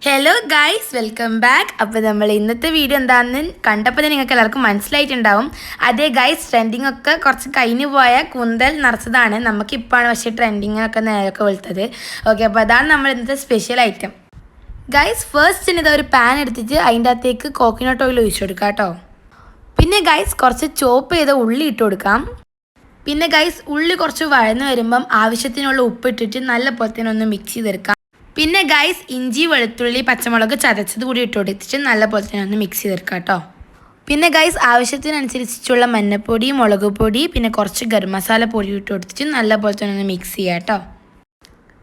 Hello guys, welcome back. അപ്പോൾ നമ്മൾ ഇന്നത്തെ വീഡിയോ എന്താണെന്ന് കണ്ടപ്പോൾ തന്നെ നിങ്ങൾക്ക് എല്ലാവർക്കും മനസ്സിലായിട്ടുണ്ടാവും. അതേ ഗൈസ്, ട്രെൻഡിങ് ഒക്കെ കുറച്ച് കഴിഞ്ഞു പോയ കൂന്തൽ നിറച്ചതാണ്. നമുക്കിപ്പോഴാണ് പക്ഷേ ട്രെൻഡിങ്ങൊക്കെ നേരൊക്കെ വെളുത്തത്. ഓക്കെ, അപ്പോൾ അതാണ് നമ്മൾ ഇന്നത്തെ സ്പെഷ്യൽ ഐറ്റം. ഗൈസ്, ഫസ്റ്റ് ഇതാ ഒരു പാൻ എടുത്തിട്ട് അതിൻ്റെ അകത്തേക്ക് കോക്കനട്ട് ഓയിൽ ഒഴിച്ചു കൊടുക്കാം കേട്ടോ. പിന്നെ ഗൈസ്, കുറച്ച് ചോപ്പ് ചെയ്ത ഉള്ളി ഇട്ട് കൊടുക്കാം. പിന്നെ ഗൈസ്, ഉള്ളി കുറച്ച് വഴന്ന് വരുമ്പം ആവശ്യത്തിനുള്ള ഉപ്പ് ഇട്ടിട്ട് നല്ല പോലെ തന്നെ ഒന്ന് മിക്സ് ചെയ്തെടുക്കാം. പിന്നെ ഗൈസ്, ഇഞ്ചി വെളുത്തുള്ളി പച്ചമുളക് ചതച്ചത് കൂടി ഇട്ട് കൊടുത്തിട്ട് നല്ല പോലെ തന്നെ ഒന്ന് മിക്സ് ചെയ്തെടുക്കാം കേട്ടോ. പിന്നെ ഗൈസ്, ആവശ്യത്തിനനുസരിച്ചുള്ള മഞ്ഞൾപ്പൊടി, മുളക് പൊടി, പിന്നെ കുറച്ച് ഗരം മസാല പൊടി ഇട്ട് കൊടുത്തിട്ട് നല്ല പോലെ തന്നെ ഒന്ന് മിക്സ് ചെയ്യാം കേട്ടോ.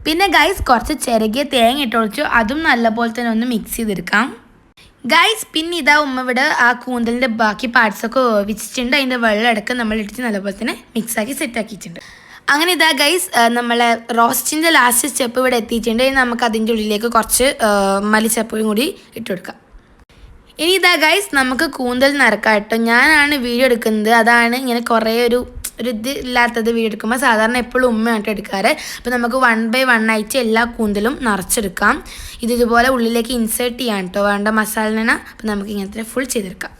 പിന്നെ ഗൈസ്, കുറച്ച് ചിരകിയ തേങ്ങ ഇട്ട് കൊടുത്തു അതും നല്ല പോലെ തന്നെ ഒന്ന് മിക്സ് ചെയ്തെടുക്കാം. ഗൈസ്, പിന്നെ ഇതാ ഉമ്മ ഇവിടെ ആ കൂന്തലിൻ്റെ ബാക്കി പാർട്സൊക്കെ വേവിച്ചിട്ടുണ്ട്. അതിൻ്റെ വെള്ളം അടക്കം നമ്മൾ ഇട്ടിട്ട് നല്ലപോലെ തന്നെ മിക്സാക്കി സെറ്റാക്കിയിട്ടുണ്ട്. അങ്ങനെ ഇതാ ഗൈസ്, നമ്മളെ റോസ്റ്റിൻ്റെ ലാസ്റ്റ് സ്റ്റെപ്പ് ഇവിടെ എത്തിയിട്ടുണ്ട്. ഇനി നമുക്ക് അതിൻ്റെ ഉള്ളിലേക്ക് കുറച്ച് മല്ലിച്ചപ്പും കൂടി ഇട്ട് കൊടുക്കാം. ഇനി ഇതാ ഗൈസ്, നമുക്ക് കൂന്തൽ നിറക്കാം കേട്ടോ. ഞാനാണ് വീഡിയോ എടുക്കുന്നത്, അതാണ് ഇങ്ങനെ കുറേ ഒരു ഇത് ഇല്ലാത്തത്. വീഡിയോ എടുക്കുമ്പോൾ സാധാരണ എപ്പോഴും ഉമ്മയായിട്ട് എടുക്കാറ്. അപ്പോൾ നമുക്ക് 1 by 1 ആയിട്ട് എല്ലാ കൂന്തലും നിറച്ചെടുക്കാം. ഇതുപോലെ ഉള്ളിലേക്ക് ഇൻസേർട്ട് ചെയ്യാം കേട്ടോ, വേണ്ട മസാലന. അപ്പോൾ നമുക്ക് ഇങ്ങനത്തെ ഫുൾ ചെയ്തെടുക്കാം.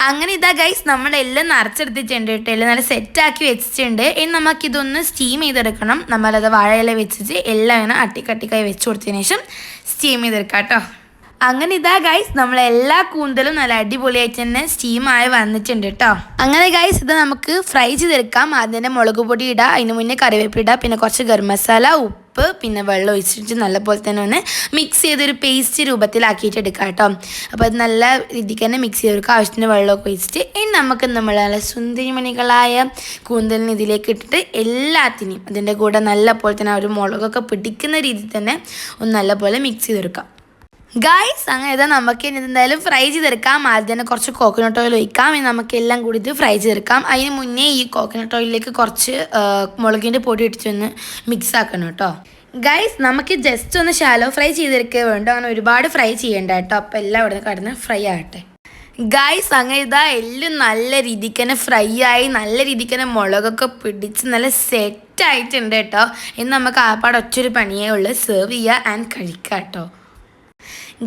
അങ്ങനെ ഇതാ ഗൈസ്, നമ്മളെല്ലാം നിറച്ചെടുത്തിട്ടുണ്ട് കേട്ടോ. എല്ലാം നല്ല സെറ്റാക്കി വെച്ചിട്ടുണ്ട്. ഇനി നമുക്കിതൊന്ന് സ്റ്റീം ചെയ്തെടുക്കണം. നമ്മളത് വാഴയില വെച്ചിട്ട് എല്ലാം ഇങ്ങനെ അട്ടിക്കട്ടിക്കായി വെച്ച് കൊടുത്തതിന് ശേഷം സ്റ്റീം ചെയ്തെടുക്കാം കേട്ടോ. അങ്ങനെ ഇതാ ഗൈസ്, നമ്മളെല്ലാ കൂന്തലും നല്ല അടിപൊളിയായിട്ട് തന്നെ സ്റ്റീമായി വന്നിട്ടുണ്ട് കേട്ടോ. അങ്ങനെ ഗൈസ്, ഇത് നമുക്ക് ഫ്രൈ ചെയ്തെടുക്കാം. അതിൻ്റെ മുളക് പൊടി ഇടാം, അതിന് മുന്നേ കറിവേപ്പില ഇടാം, പിന്നെ കുറച്ച് ഗരം മസാല, ഉപ്പ്, പിന്നെ വെള്ളം ഒഴിച്ചിട്ട് നല്ലപോലെ തന്നെ ഒന്ന് മിക്സ് ചെയ്തൊരു പേസ്റ്റ് രൂപത്തിലാക്കിയിട്ട് എടുക്കാം കേട്ടോ. അപ്പോൾ അത് നല്ല രീതിക്ക് തന്നെ മിക്സ് ചെയ്തെടുക്കുക. ആവശ്യത്തിന് വെള്ളമൊക്കെ ഒഴിച്ചിട്ട് ഇനി നമുക്ക് നമ്മൾ നല്ല സുന്ദരിമണികളായ കൂന്തലിന് ഇതിലേക്ക് ഇട്ടിട്ട് എല്ലാത്തിനെയും അതിൻ്റെ കൂടെ നല്ലപോലെ തന്നെ ഒരു മുളകൊക്കെ പിടിക്കുന്ന രീതിയിൽ തന്നെ ഒന്ന് നല്ലപോലെ മിക്സ് ചെയ്തെടുക്കാം. ഗൈസ്, അങ്ങനെ ഇതാ നമുക്ക് ഇനി എന്തായാലും ഫ്രൈ ചെയ്തെടുക്കാം. ആദ്യം തന്നെ കുറച്ച് കോക്കനട്ട് ഓയിൽ ഒഴിക്കാം. ഇനി നമുക്കെല്ലാം കൂടി ഇത് ഫ്രൈ ചെയ്തെടുക്കാം. അതിന് മുന്നേ ഈ കോക്കനട്ട് ഓയിലിലേക്ക് കുറച്ച് മുളകിൻ്റെ പൊടി ഇട്ടിട്ടൊന്ന് മിക്സ് ആക്കണം കേട്ടോ. ഗൈസ്, നമുക്ക് ജസ്റ്റ് ഒന്ന് ഷാലോ ഫ്രൈ ചെയ്തെടുക്കുക വേണ്ട, അങ്ങനെ ഒരുപാട് ഫ്രൈ ചെയ്യേണ്ട കേട്ടോ. അപ്പോൾ എല്ലാം ഇവിടെ കടന്ന് ഫ്രൈ ആകട്ടെ. ഗൈസ്, അങ്ങനെ ഇതാ എല്ലാം നല്ല രീതിക്ക് തന്നെ ഫ്രൈ ആയി, നല്ല രീതിക്ക് തന്നെ മുളകൊക്കെ പിടിച്ച് നല്ല സെറ്റായിട്ടുണ്ട് കേട്ടോ. ഇനി നമുക്ക് ആപ്പാട് ഒറ്റൊരു പണിയേ ഉള്ളൂ, സെർവ് ചെയ്യുക ആൻഡ് കഴിക്കുക കേട്ടോ.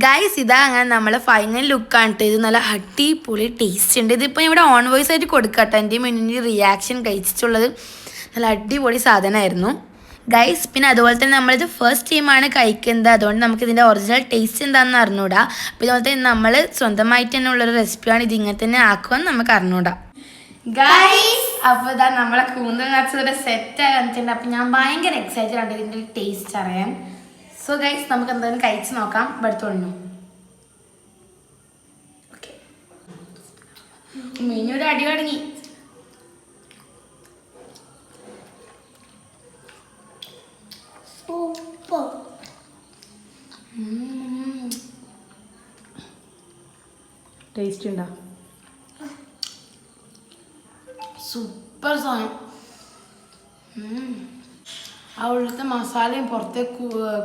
ഗൈസ്, ഇതാ അങ്ങനെ നമ്മൾ ഫൈനൽ ലുക്കാണ് കേട്ടോ. ഇത് നല്ല അടിപൊളി ടേസ്റ്റ് ഉണ്ട്. ഇതിപ്പോൾ ഇവിടെ ഓൺ വോയിസ് ആയിട്ട് കൊടുക്കാം കേട്ടോ. എൻ്റെ മുന്നിൽ റിയാക്ഷൻ കഴിച്ചിട്ടുള്ളത് നല്ല അടിപൊളി സാധനമായിരുന്നു ഗൈസ്. പിന്നെ അതുപോലെ തന്നെ നമ്മളിത് ഫസ്റ്റ് ടൈമാണ് കഴിക്കുന്നത്, അതുകൊണ്ട് നമുക്ക് ഇതിൻ്റെ ഒറിജിനൽ ടേസ്റ്റ് എന്താണെന്ന് അറിഞ്ഞൂടാ. അപ്പോൾ ഇതുപോലെ തന്നെ നമ്മൾ സ്വന്തമായിട്ട് തന്നെ ഉള്ളൊരു റെസിപ്പിയാണ്. ഇത് ഇങ്ങനെ തന്നെ ആക്കുമെന്ന് നമുക്ക് അറിഞ്ഞൂടാ ഗൈസ്. അപ്പോൾ ഇതാ നമ്മളെ കൂന്തൽ നിറച്ചത് സെറ്റായി വന്നിട്ടുണ്ട്. അപ്പോൾ ഞാൻ ഭയങ്കര എക്സൈറ്റഡ് ആണ് ഇതിൻ്റെ ടേസ്റ്റ് അറിയാൻ. സോ ഗൈസ്, നമുക്ക് എന്തായാലും കഴിച്ച് നോക്കാം. എടുത്തോളൂ. ഓക്കെ, മീനൊരു അടി തുടങ്ങി. ടേസ്റ്റ് ഉണ്ടോ? സൂപ്പർ സാധനം. ആ ഉള്ളിലത്തെ മസാലയും പുറത്തെ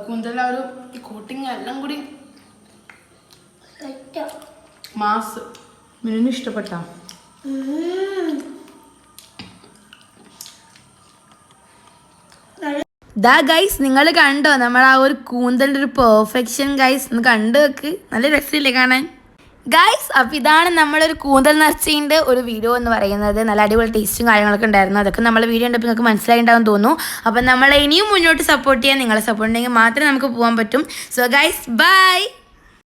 കൂന്തൽ ആ ഒരു കോട്ടിങ് എല്ലാം കൂടി മാസ്. മിനുവിന് ഇഷ്ടപ്പെട്ടോ? ദാ ഗൈസ്, നിങ്ങൾ കണ്ടോ നമ്മൾ ആ ഒരു കൂന്തലിൻ്റെ ഒരു പെർഫെക്ഷൻ ഗൈസ്? ഒന്ന് കണ്ടു വെക്ക്, നല്ല രസമില്ലേ കാണാൻ ഗൈസ്? അപ്പോൾ ഇതാണ് നമ്മളൊരു കൂന്തൽ നിറച്ചതിൻ്റെ ഒരു വീഡിയോ എന്ന് പറയുന്നത്. നല്ല അടിപൊളി ടേസ്റ്റും കാര്യങ്ങളൊക്കെ ഉണ്ടായിരുന്നു. അതൊക്കെ നമ്മളെ വീഡിയോ ഉണ്ടപ്പോൾ നിങ്ങൾക്ക് മനസ്സിലായിട്ടുണ്ടാവും തോന്നുന്നു. അപ്പം നമ്മളെ ഇനിയും മുന്നോട്ട് സപ്പോർട്ട് ചെയ്യാൻ നിങ്ങളെ സപ്പോർട്ട് ഉണ്ടെങ്കിൽ മാത്രമേ നമുക്ക് പോകാൻ പറ്റും. So guys, by.